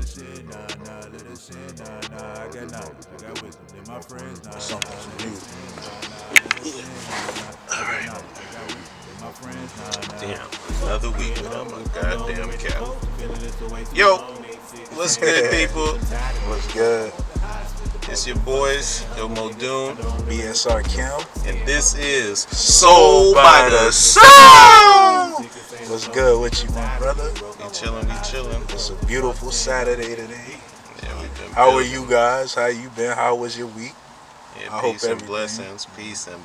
sin, nah, nah, let it sin, nah, nah. I got knowledge, I got wisdom. Then my friends, nah, Something nah, for let you. it sin, nah, nah, let it sin, nah, nah. I got knowledge, I got wisdom. Then my friends, nah, Damn, nah. another week Get without my humble, know goddamn when it's cap. supposed to. Feeling this the way too Yo, long. They sick of what's saying good, it. people? What's good? It's your boys, Il Moldune, BSR KEM. and this is Soul Soul by by the the Soul. Soul. What's good with you, my brother? We chillin', we chillin'. It's a beautiful Saturday today. Yeah, we've been How are building. you guys? How you been? How was your week? Yeah, I hope peace and everything.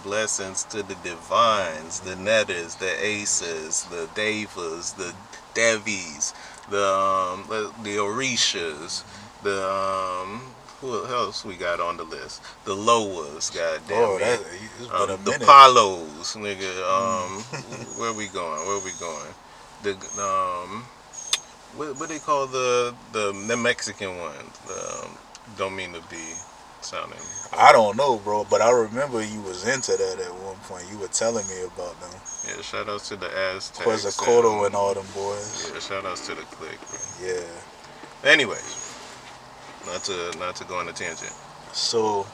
blessings to the divines, the netters, the aces, the devas, the devies, the orishas, the who else we got on the list? The loas, goddamn Oh, me. it's been a The minute. Palos, nigga. Where we going? Where we going? The what they call the Mexican ones? Don't mean to be sounding. I don't know, bro, but I remember you was into that at one point. You were telling me about them. Yeah, shout outs to the Aztecs Quetzalcoatl and and all them boys. yeah, shout outs to the clique, bro. Yeah. Anyways, not to go on a tangent. So,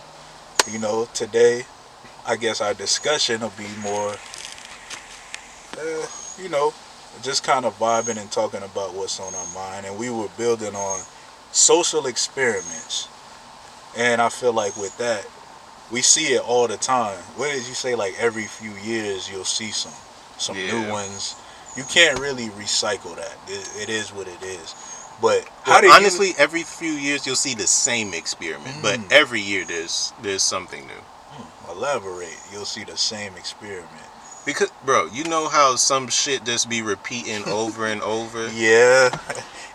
today, I guess our discussion will be more, uh, you know, just kind of vibing and talking about what's on our mind. And we were building on social experiments. And I feel like with that, we see it all the time. What did you say? Like every few years, you'll see some new Yeah. ones. You can't really recycle that. It is what it is. But how Well, do honestly, every few years you'll see the same experiment, but Mm. every year there's something new. elaborate? You'll see the same experiment. Because, bro, you know how some shit just be repeating over and over. Yeah,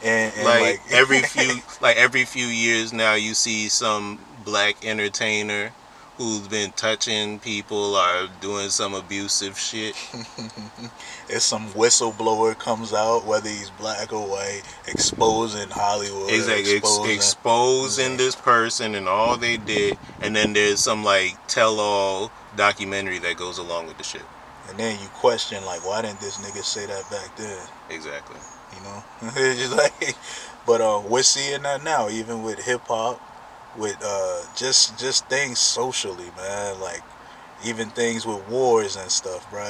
and Like every few years now, you see some black entertainer who's been touching people or doing some abusive shit. if some whistleblower comes out, whether he's black or white, exposing Hollywood, Exactly, exposing this person and all they did, and then there's some like tell-all documentary that goes along with the shit. and then you question like, why didn't this nigga say that back then? Exactly. It's just like, but we're seeing that now, even with hip hop, with just things socially, man. Like even things with wars and stuff, bro.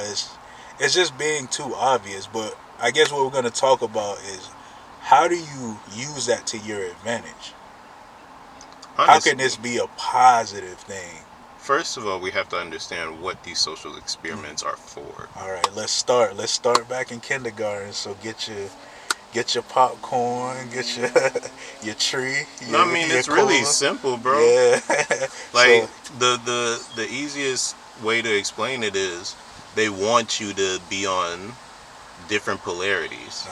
It's just being too obvious. But I guess what we're gonna talk about is how do you use that to your advantage? How can Honestly, this be a positive thing? first of all, we have to understand what these social experiments are for. All right, let's start. Let's start back in kindergarten. So get your popcorn, get your your tree, No, I mean your it's really cola. simple, bro. Yeah. Like So the easiest way to explain it is they want you to be on different polarities.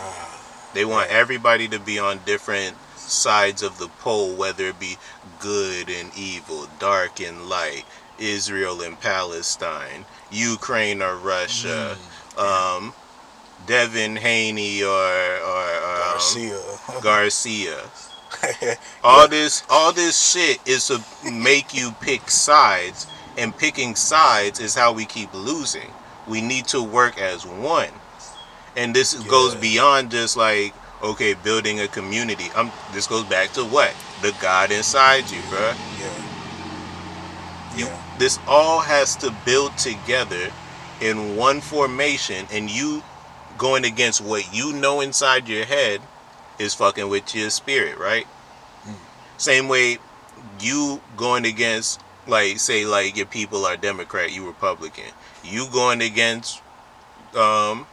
They want yeah. everybody to be on different sides of the pole, whether it be good and evil, dark and light, Israel and Palestine, Ukraine or Russia, Damn. Devin Haney or Garcia. Garcia. Yeah. All this shit is to make you pick sides, and picking sides is how we keep losing. We need to work as one. And this goes Yeah. beyond just like, okay, building a community. This goes back to what? The God inside you, bruh. Yeah. You Yeah. this all has to build together in one formation, and you going against what you know inside your head is fucking with your spirit, right? Mm. Same way you going against, like, say like your people are Democrat, you Republican. You going against um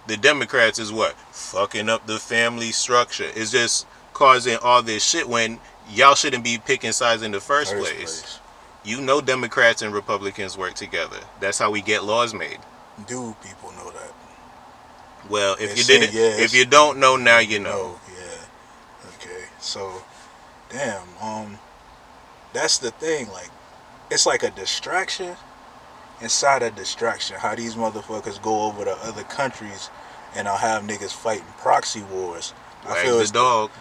the Democrats is what? Fucking up the family structure. It's just causing all this shit when y'all shouldn't be picking sides in the first First place. place. You know Democrats and Republicans work together. That's how we get laws made. Do people know that? Well, if They're you saying didn't, if yes. you don't know now, you You know. know. Yeah. Okay. So, damn. That's the thing. Like, it's like a distraction inside a distraction. How these motherfuckers go over to other countries and I'll have niggas fighting proxy wars. I Wags feel the it's the dog.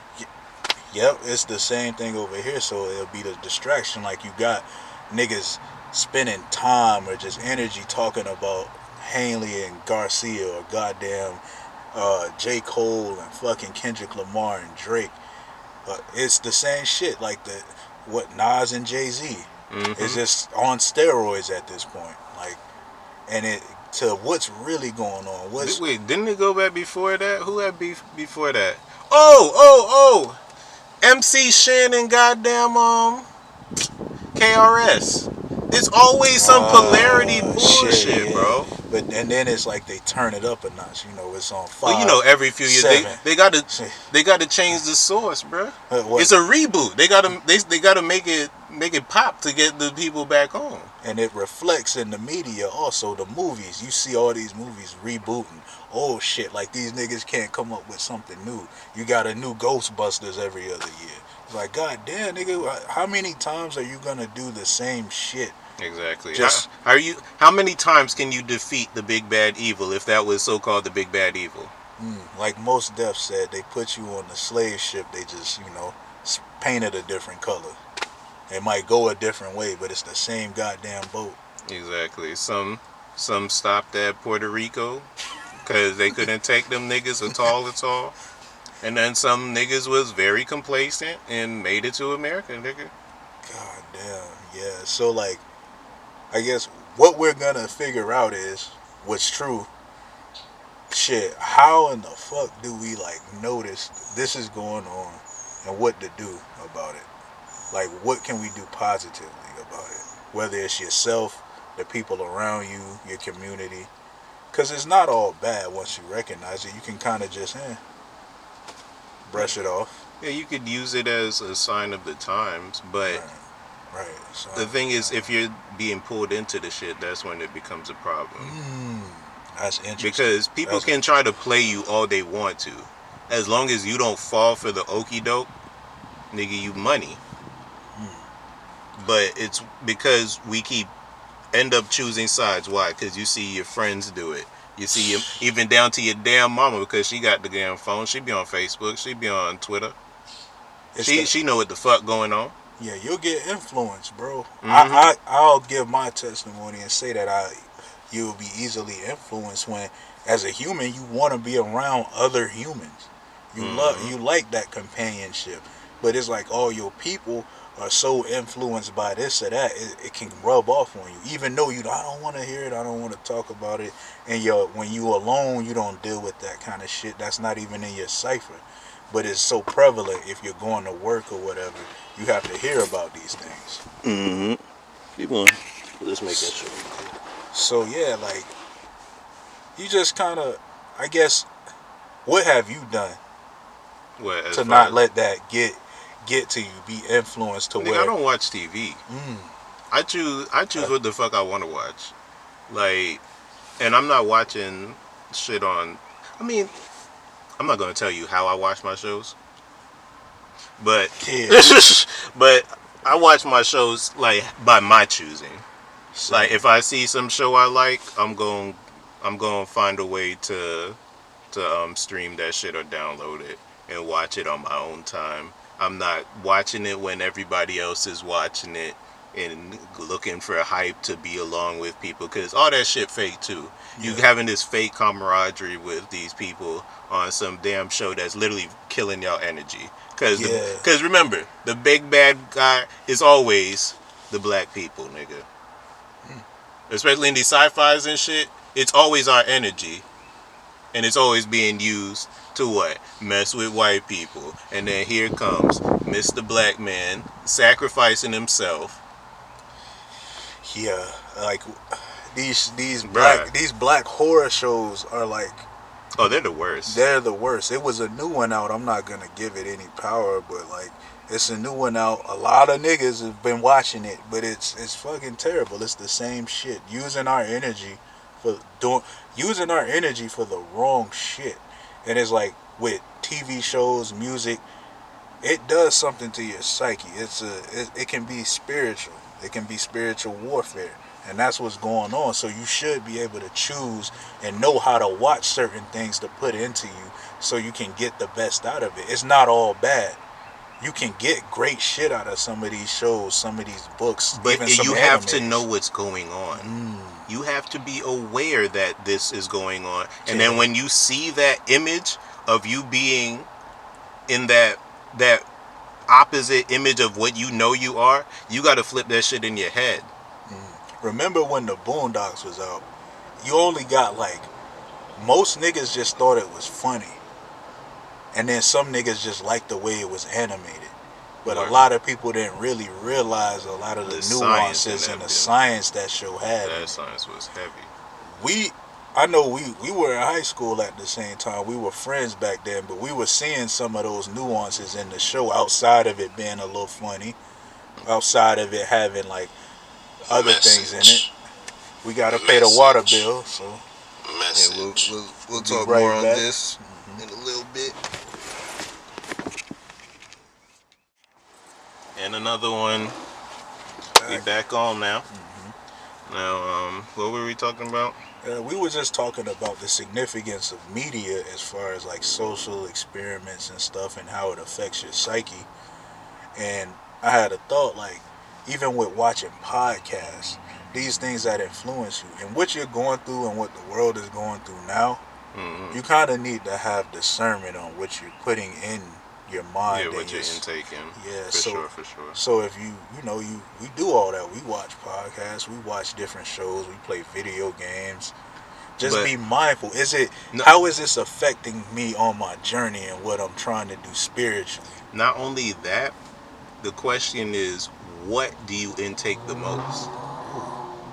Yep, it's the same thing over here. So it'll be the distraction. Like you got niggas spending time or just energy talking about Hanley and Garcia or goddamn J. Cole and fucking Kendrick Lamar and Drake. It's the same shit. Like what Nas and Jay-Z. Mm-hmm. It's just on steroids at this point. Like, and it to what's really going on. Wait, didn't it go back before that? Who had beef before that? Oh! MC Shin and goddamn KRS. It's always some polarity bullshit, shit, yeah. bro. But and then it's like they turn it up a notch. You know, it's on 5. Well, you know, every few years 7. they gotta change the source, bro. What? It's a reboot. They gotta make it pop to get the people back on. And it reflects in the media also. The movies, you see all these movies rebooting. Oh shit, like these niggas can't come up with something new. You got a new Ghostbusters every other year. It's like, god damn, nigga, how many times are you gonna do the same shit? Exactly. How many times can you defeat the big bad evil if that was so-called the big bad evil? Like Mos Def said, they put you on the slave ship. They just, paint it a different color. It might go a different way, but it's the same goddamn boat. Exactly. Some stopped at Puerto Rico because they couldn't take them niggas at all. And then some niggas was very complacent and made it to America, nigga. God damn, yeah. So like, I guess what we're gonna figure out is what's true. Shit, how in the fuck do we like notice this is going on and what to do about it? Like, what can we do positively about it? Whether it's yourself, the people around you, your community. Because it's not all bad once you recognize it. You can kind of just, brush it off. Yeah, you could use it as a sign of the times, but Right. So, the thing is, if you're being pulled into the shit, that's when it becomes a problem. That's interesting. Because people can try to play you all they want to. As long as you don't fall for the okie doke, nigga, you money. But it's because we end up choosing sides. Why? Because you see your friends do it. You see even down to your damn mama, because she got the damn phone. She be on Facebook. She be on Twitter. She know what the fuck going on. Yeah, you'll get influenced, bro. Mm-hmm. I'll give my testimony and say that you'll be easily influenced when, as a human, you want to be around other humans. You like that companionship, but it's like all your people are so influenced by this or that, it can rub off on you. Even though I don't want to hear it, I don't want to talk about it, and when you alone, you don't deal with that kind of shit. That's not even in your cipher. But it's so prevalent if you're going to work or whatever. You have to hear about these things. Mm-hmm. Keep on. Let's make that sure. So yeah, like, you just kind of, I guess, what have you done to not let that get to you, be influenced to where? I don't watch TV. I choose what the fuck I want to watch. Like, and I'm not watching shit on. I mean, I'm not gonna tell you how I watch my shows, but but I watch my shows like by my choosing. Like, if I see some show I like, I'm going find a way to stream that shit or download it and watch it on my own time. I'm not watching it when everybody else is watching it and looking for a hype to be along with people, because all that shit fake too. You having this fake camaraderie with these people on some damn show that's literally killing y'all energy. Because remember, the big bad guy is always the black people, nigga. Especially in these sci-fis and shit, it's always our energy. And it's always being used to what? Mess with white people. And then here comes Mr. Black Man sacrificing himself. Yeah, like these black horror shows are like, oh, they're the worst. They're the worst. It was a new one out. I'm not gonna give it any power, but like, it's a new one out. A lot of niggas have been watching it, but it's fucking terrible. It's the same shit. Using our energy for the wrong shit. And it's like with TV shows, music, it does something to your psyche. It can be spiritual. It can be spiritual warfare. And that's what's going on. So you should be able to choose and know how to watch certain things to put into you so you can get the best out of it. It's not all bad. You can get great shit out of some of these shows, some of these books. But even some you have to animes. know what's going on. You have to be aware that this is going on. And then when you see that image of you being in that opposite image of what you know you are, you got to flip that shit in your head. Remember when the Boondocks was out? You only got like, most niggas just thought it was funny. And then some niggas just liked the way it was animated. But a lot of people didn't really realize a lot of the nuances and the science that show had. That science was heavy. I know we were in high school at the same time. We were friends back then, but we were seeing some of those nuances in the show outside of it being a little funny, outside of it having like other things in it. We gotta pay the water bill, so yeah, we'll talk right more on this in a little bit. And another one. We back on now. Now, what were we talking about? We were just talking about the significance of media as far as like social experiments and stuff and how it affects your psyche. And I had a thought, like, even with watching podcasts, these things that influence you and what you're going through and what the world is going through now, you kind of need to have discernment on what you're putting in your mind. Yeah, what you're intaking. Yeah, for sure. So if we do all that. We watch podcasts, we watch different shows, we play video games. Just be mindful. How is this affecting me on my journey and what I'm trying to do spiritually? Not only that, the question is, what do you intake the most?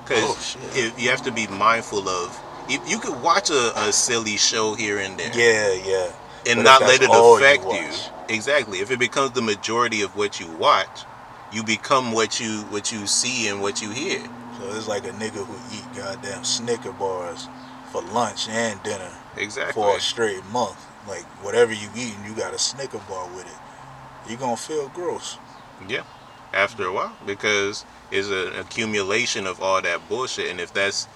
Because you have to be mindful of. You could watch a silly show here and there. Yeah. And not let it affect you. Exactly. If it becomes the majority of what you watch, you become what you see and what you hear. So it's like a nigga who eat goddamn Snicker bars for lunch and dinner. Exactly. For a straight month. Like, whatever you eating, you got a Snicker bar with it. You're gonna feel gross. Yeah. After a while, because it's an accumulation of all that bullshit, and if that's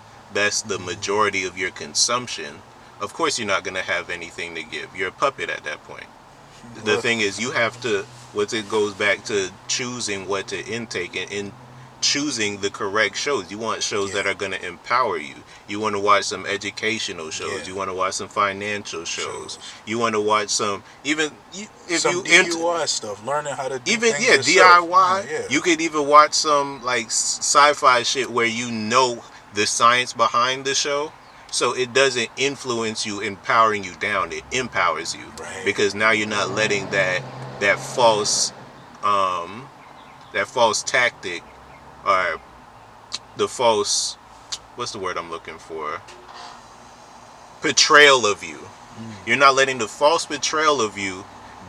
the majority of your consumption, of course you're not gonna have anything to give. You're a puppet at that point. The thing is, you have to. It goes back to choosing what to intake and choosing the correct shows. You want shows that are going to empower you. You want to watch some educational shows. You want to watch some financial shows. You want to watch some DIY stuff, learning how to do things DIY. Yeah. You could even watch some like sci-fi shit where you know the science behind the show. So it doesn't influence you, empowering you down. It empowers you, because now you're not letting that false tactic, or the false, what's the word I'm looking for? Portrayal of you. You're not letting the false portrayal of you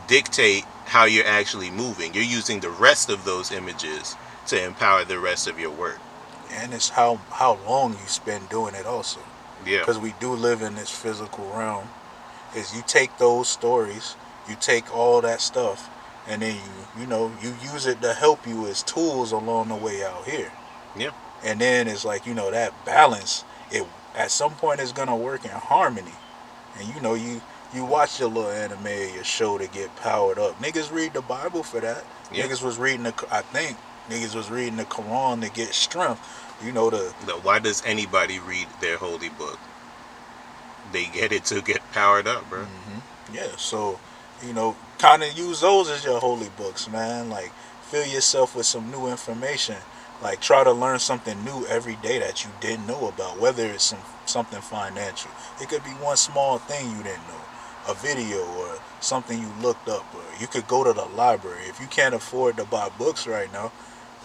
dictate how you're actually moving. You're using the rest of those images to empower the rest of your work. And it's how long you spend doing it also. Yeah. Because we do live in this physical realm. Is you take those stories, you take all that stuff, and then you use it to help you as tools along the way out here. Yeah. And then it's like, that balance, it at some point is gonna work in harmony. And you watch your little anime or your show to get powered up. Niggas read the Bible for that. Yeah. Niggas was reading the Quran to get strength. Why does anybody read their holy book? They get it to get powered up, bro. Yeah, so kind of use those as your holy books, man. Like, fill yourself with some new information. Like, try to learn something new every day that you didn't know about, whether it's something financial. It could be one small thing you didn't know, a video or something you looked up, or you could go to the library. If you can't afford to buy books right now,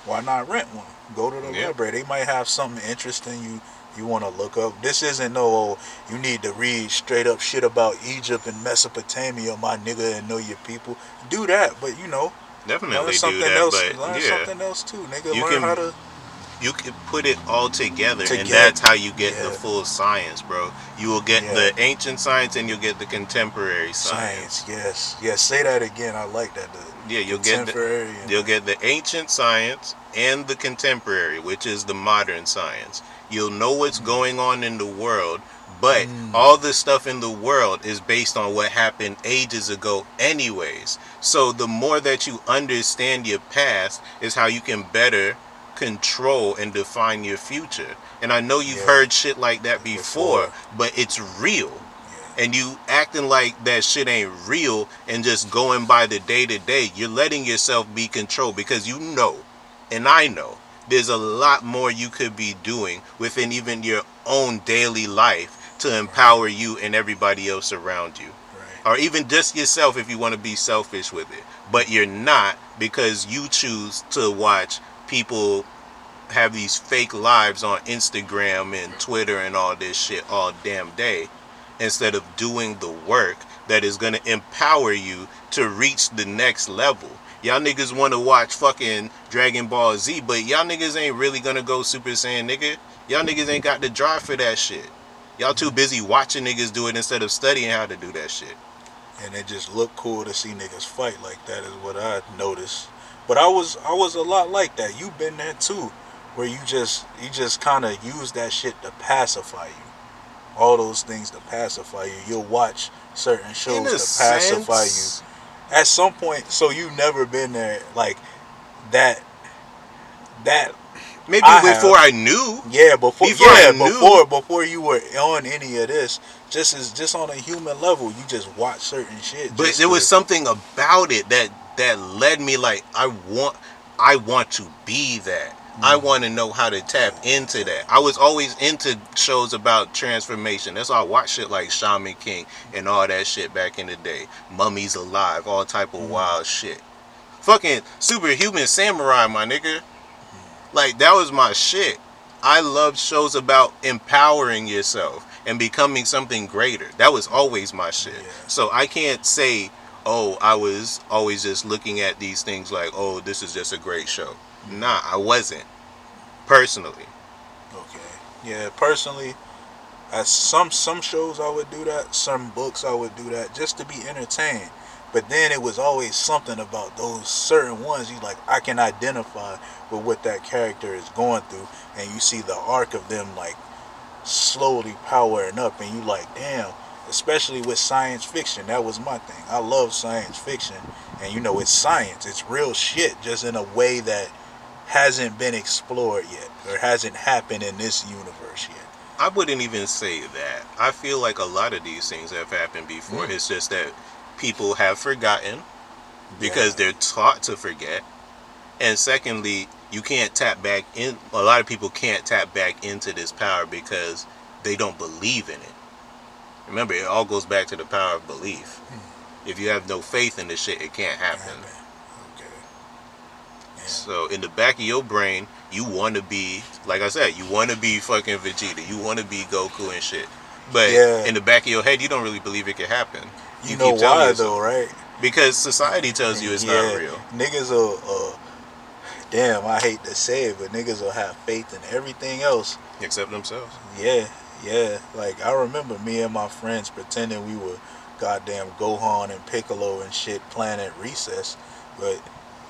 why not rent one? Go to the library. They might have something interesting you want to look up. This isn't you need to read straight up shit about Egypt and Mesopotamia, my nigga, and know your people. Do that, but definitely something do that. Else, but learn something else too, nigga. You can put it all together, and that's how you get the full science, bro. You will get the ancient science, and you'll get the contemporary science. Yes. Say that again. I like that. You'll get the ancient science and the contemporary, which is the modern science. You'll know what's going on in the world, but all the stuff in the world is based on what happened ages ago anyways. So the more that you understand your past is how you can better control and define your future. And I know you've heard shit like that before, but it's real. and you acting like that shit ain't real and just going by the day to day, you're letting yourself be controlled, because you know, and I know, there's a lot more you could be doing within even your own daily life to empower you and everybody else around you. Right. Or even just yourself if you want to be selfish with it. But you're not, because you choose to watch people have these fake lives on Instagram and Twitter and all this shit all damn day, instead of doing the work that is going to empower you to reach the next level. Y'all niggas want to watch fucking Dragon Ball Z, but y'all niggas ain't really going to go Super Saiyan, nigga. Y'all niggas ain't got the drive for that shit. Y'all too busy watching niggas do it instead of studying how to do that shit. And it just looked cool to see niggas fight like that is what I noticed. But I was a lot like that. You been there too, where you just kind of use that shit to pacify you. All those things to pacify you. You'll watch certain shows to pacify you. At some point, so you never been there like that. Maybe before I knew. Yeah, before you were on any of this, just on a human level, you just watch certain shit. But there was something about it that led me, like, I want to be that. I want to know how to tap into that. I was always into shows about transformation. That's why I watched shit like Shaman King and all that shit back in the day. Mummies Alive, all type of wild shit. Fucking Superhuman Samurai, my nigga. Like, that was my shit. I loved shows about empowering yourself and becoming something greater. That was always my shit. Yeah. So I can't say, oh, I was always just looking at these things like, oh, this is just a great show. Nah, I wasn't. Personally. Okay. Yeah, personally, as some shows I would do that, some books I would do that just to be entertained. But then it was always something about those certain ones you like, I can identify with what that character is going through, and you see the arc of them like slowly powering up, and you like, damn. Especially with science fiction, that was my thing. I love science fiction, and you know, it's science, it's real shit, just in a way that hasn't been explored yet, or hasn't happened in this universe yet. I wouldn't even say that. I feel like a lot of these things have happened before. It's just that people have forgotten because they're taught to forget. And secondly, you can't tap back in. A lot of people can't tap back into this power because they don't believe in it. Remember, it all goes back to the power of belief. If you have no faith in this shit, it can't happen. Okay. Yeah. So in the back of your brain, you want to be, like I said, you want to be fucking Vegeta. You want to be Goku and shit. But in the back of your head, you don't really believe it can happen. You know why though, right? Because society tells you it's not real. Niggas will, damn, I hate to say it, but niggas will have faith in everything else. Except themselves. Yeah. Like, I remember me and my friends pretending we were goddamn Gohan and Piccolo and shit playing at recess. But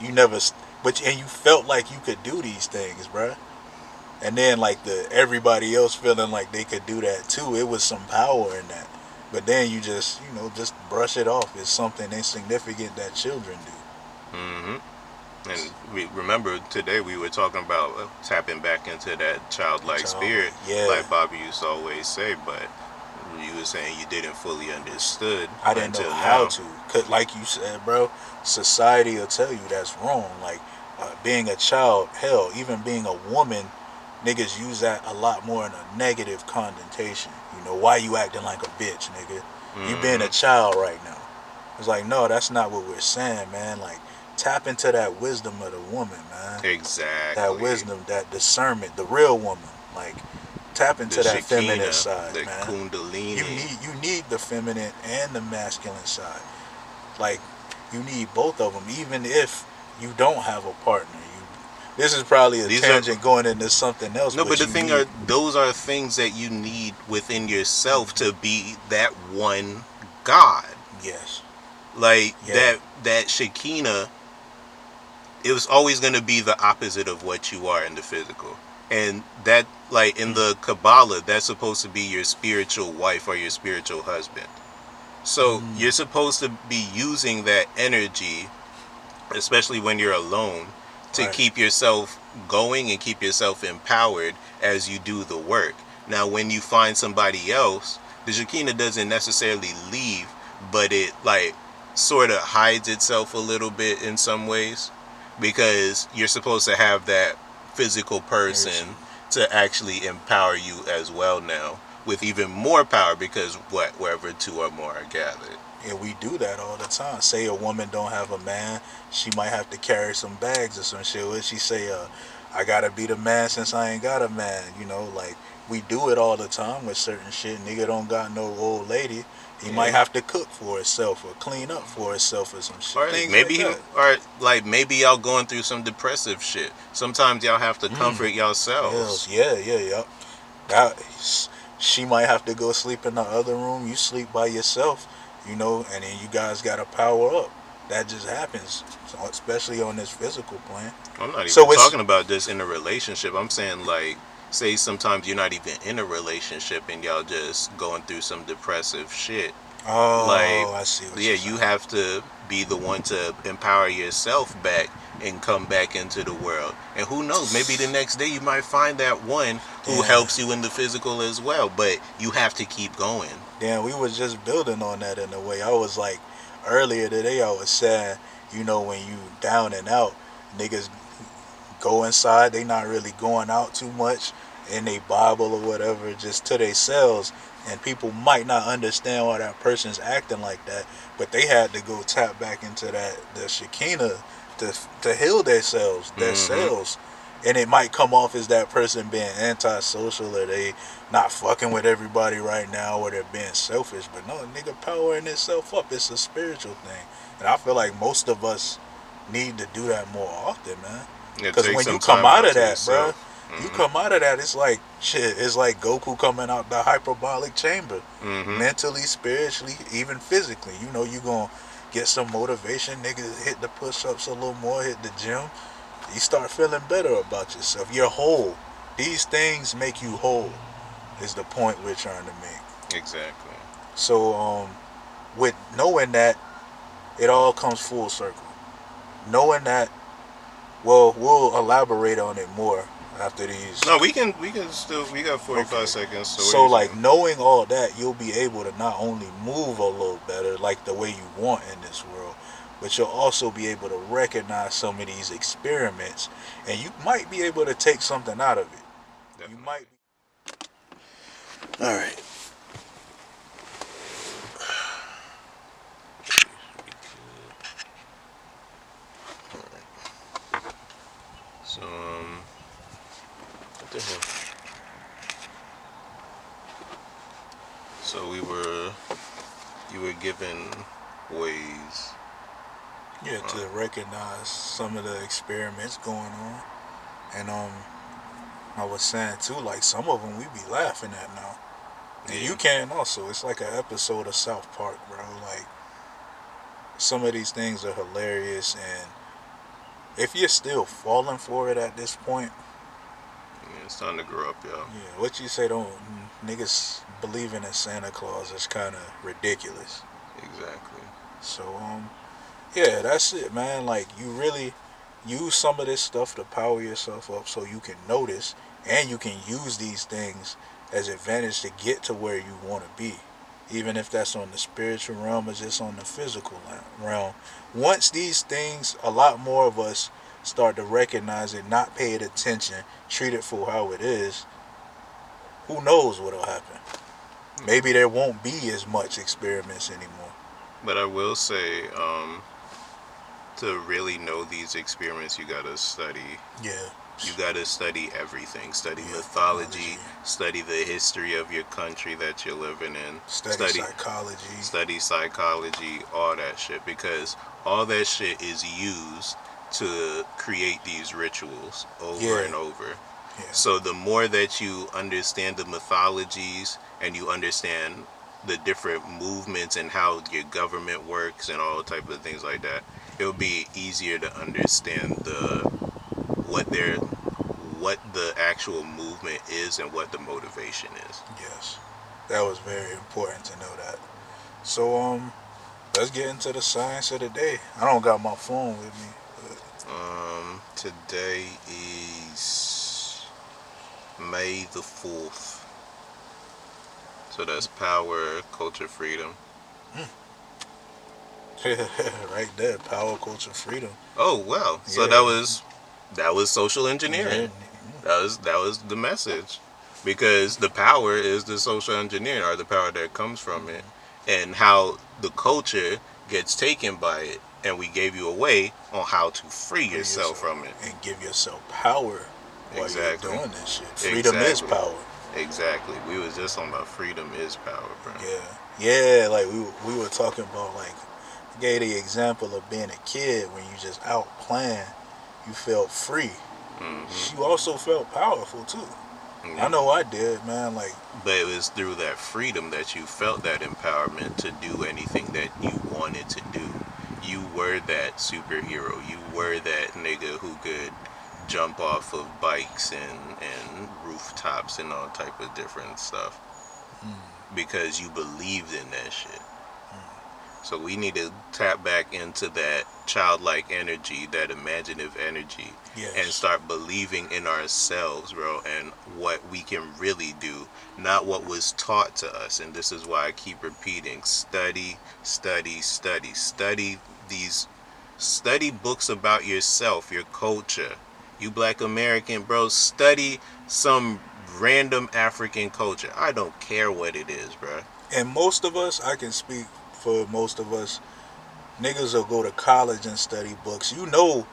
you never, and you felt like you could do these things, bruh. And then like everybody else feeling like they could do that too. It was some power in that. But then you just brush it off. It's something insignificant that children do. And we remember today we were talking about tapping back into that childlike spirit, like Bobby used to always say. But you were saying you didn't fully understood. I didn't know how to. Cause like you said, bro, society will tell you that's wrong. Like being a child, hell, even being a woman, niggas use that a lot more in a negative connotation. You know, why you acting like a bitch, nigga? You being a child right now. It's like, no, that's not what we're saying, man. Like, tap into that wisdom of the woman, man. Exactly. That wisdom, that discernment, the real woman. Like, tap into that feminine side, the man. Kundalini. You need the feminine and the masculine side. Like, you need both of them, even if you don't have a partner. This is probably a tangent going into something else. No, but the thing are, those are things that you need within yourself to be that one God. Yes. Like that Shekinah, it was always going to be the opposite of what you are in the physical. And that, like in the Kabbalah, that's supposed to be your spiritual wife or your spiritual husband. So you're supposed to be using that energy, especially when you're alone, to keep yourself going and keep yourself empowered as you do the work. Now, when you find somebody else, the Shekinah doesn't necessarily leave, but it like sort of hides itself a little bit in some ways, because you're supposed to have that physical person to actually empower you as well now, with even more power, because wherever two or more are gathered. Yeah, we do that all the time. Say a woman don't have a man, she might have to carry some bags or some shit. What she say? I gotta be the man since I ain't got a man. You know, like we do it all the time with certain shit. Nigga don't got no old lady. He might have to cook for himself or clean up for himself or some shit. Or Things maybe like that. or like maybe y'all going through some depressive shit. Sometimes y'all have to comfort yourselves. Yeah. That, she might have to go sleep in the other room. You sleep by yourself, you know, and then you guys got to power up. That just happens, so especially on this physical plane. I'm not even So it's talking about this in a relationship. I'm saying, like, say sometimes you're not even in a relationship and y'all just going through some depressive shit. Like, I see. What yeah, you're you saying. have to be the one to empower yourself back and come back into the world. And who knows, maybe the next day you might find that one who helps you in the physical as well. But you have to keep going. Damn, we was just building on that in a way. I was like, earlier today, I was saying, you know, when you down and out, niggas go inside. They not really going out too much in they Bible or whatever, just to themselves. And people might not understand why that person's acting like that, but they had to go tap back into the Shekinah to heal themselves, their selves. And it might come off as that person being antisocial, or they not fucking with everybody right now, or they're being selfish. But no, nigga, powering itself up. It's a spiritual thing. And I feel like most of us need to do that more often, man. Yeah, Because take when some you come time out out of to that, bro, yourself. you come out of that, it's like shit. It's like Goku coming out the hyperbolic chamber, mentally, spiritually, even physically. You know, you gonna get some motivation. Niggas hit the push-ups a little more, hit the gym. You start feeling better about yourself. You're whole. These things make you whole. Is the point we're trying to make. Exactly. So, with knowing that, it all comes full circle. Knowing that, well, we'll elaborate on it more after these. No, we can still, we got 45 seconds. So, So what are you like saying? knowing all that, you'll be able to not only move a little better, like the way you want in this world, but you'll also be able to recognize some of these experiments, and you might be able to take something out of it. Definitely. You might. All right. So, what the hell? So you were given ways. Yeah, to recognize some of the experiments going on, and I was saying too, like some of them we be laughing at now, and you can also. It's like an episode of South Park, bro. Like some of these things are hilarious, and if you're still falling for it at this point, Yeah, it's time to grow up, y'all. yeah, what you say don't niggas believing in Santa Claus is kind of ridiculous. Exactly. So yeah, that's it, man. Like you really use some of this stuff to power yourself up so you can notice, and you can use these things as advantage to get to where you want to be, even if that's on the spiritual realm or just on the physical realm. Once these things, a lot more of us start to recognize it, not pay it attention, treat it for how it is, who knows what'll happen. Maybe there won't be as much experiments anymore. But I will say, to really know these experiments, you gotta study. Yeah. You gotta study everything. Study mythology. Study the history of your country that you're living in. Study psychology. Study psychology. All that shit, because all that shit is used to create these rituals over and over. Yeah. So the more that you understand the mythologies and you understand the different movements and how your government works and all type of things like that, it'll be easier to understand what the actual movement is and what the motivation is. Yes. That was very important to know that. So let's get into the science of the day. I don't got my phone with me. Today is May the 4th. So that's power, culture, freedom. Right there, power, culture, freedom. Oh well. So Yeah. that was social engineering. Yeah. That was the message. Because the power is the social engineering, or the power that comes from it, and how the culture gets taken by it. And we gave you a way on how to free Free yourself from it. and give yourself power while Exactly. you're doing this shit. Freedom is Exactly. power. Exactly. We was just talking about freedom is power, bro. Yeah. Like we were talking about, like, gave the example of being a kid when you just out playing, you felt free. You also felt powerful too. Yeah. I know I did, man. Like, But it was through that freedom that you felt that empowerment to do anything that you wanted to do. You were that superhero. You were that nigga who could jump off of bikes and rooftops and all type of different stuff. Because you believed in that shit. So we need to tap back into that childlike energy, that imaginative energy, yes. and start believing in ourselves, bro, and what we can really do, not what was taught to us. And this is why I keep repeating: study, study, study, study study books about yourself, your culture. You Black American, bro, study some random African culture. I don't care what it is, bro. And most of us, I can speak for most of us, niggas will go to college and study books. You know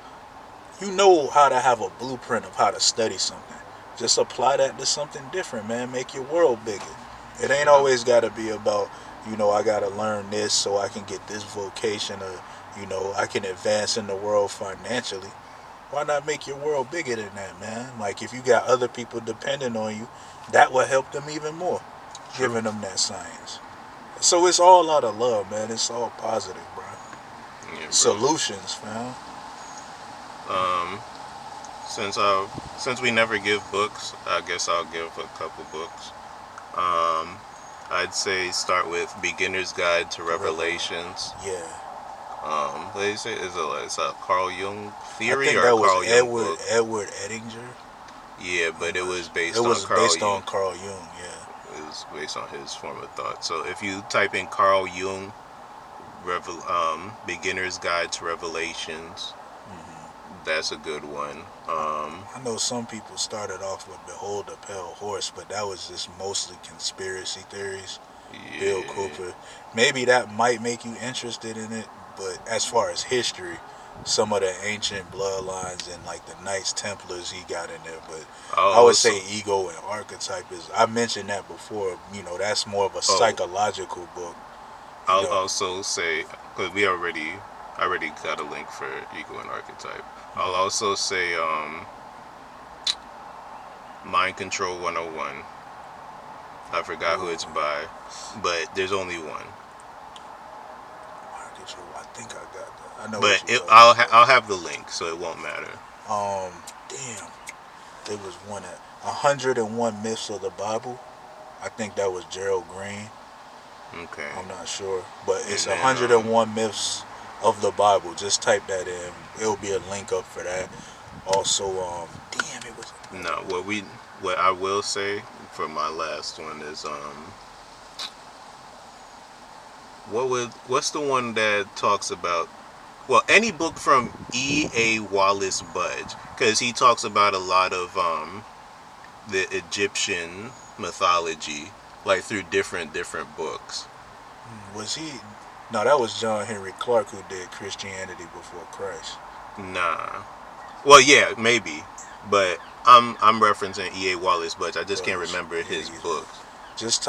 how to have a blueprint of how to study something. Just apply that to something different, man. Make your world bigger. It ain't always got to be about, I got to learn this so I can get this vocation, or, I can advance in the world financially. Why not make your world bigger than that, man? Like, if you got other people depending on you, that will help them even more, giving them that science. So it's all out of love, man. It's all positive, bro. Yeah, bro. Solutions, man. Since we never give books, I guess I'll give a couple books. I'd say start with Beginner's Guide to Revelations. Yeah. What do you say? It's a Carl Jung theory, I think or a that was Carl Jung book? Edward Edinger. Yeah, but it was based on Carl Jung. Yeah. It was based on his form of thought. So if you type in Carl Jung, Beginner's Guide to Revelations, that's a good one. I know some people started off with Behold the Pale Horse, but that was just mostly conspiracy theories. Yeah. Bill Cooper. Maybe that might make you interested in it, but as far as history, some of the ancient bloodlines and like the Knights Templars he got in there. But I would say Ego and Archetype is, I mentioned that before, that's more of a psychological book. I'll also say, because I already got a link for Ego and Archetype. I'll also say Mind Control 101. I forgot who it's by, but there's only one. Mind Control, I think I got that. I know. But I'll have the link, so it won't matter. Damn. There was one at 101 Myths of the Bible. I think that was Gerald Green. Okay. I'm not sure, but it's 101 Myths of the Bible. Just type that in. It'll be a link up for that. Also, damn, it was. No, what I will say for my last one is what's the one that talks about, well, any book from E.A. Wallis Budge, because he talks about a lot of the Egyptian mythology, like through different books. Was he? No, that was John Henry Clark who did Christianity Before Christ. Nah. Well, yeah, maybe, but I'm referencing E.A. Wallis Budge. I just can't remember his books. Just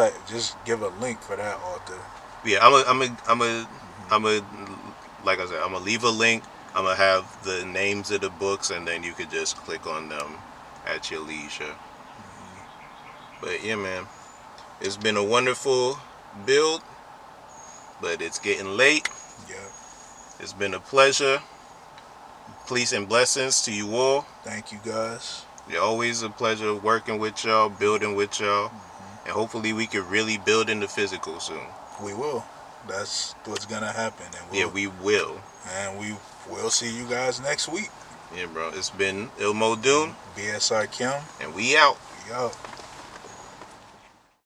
give a link for that author. Yeah, I'm a like I said, I'm gonna leave a link. I'm gonna have the names of the books, and then you could just click on them at your leisure. But yeah, man, it's been a wonderful build, but it's getting late. Yeah. It's been a pleasure. Peace and blessings to you all. Thank you, guys. It's always a pleasure working with y'all, building with y'all, and hopefully we can really build in the physical soon. We will. That's what's gonna happen. And we will. And we will see you guys next week. Yeah, bro. It's been IL Moldune, BSR KEM, and we out. We out.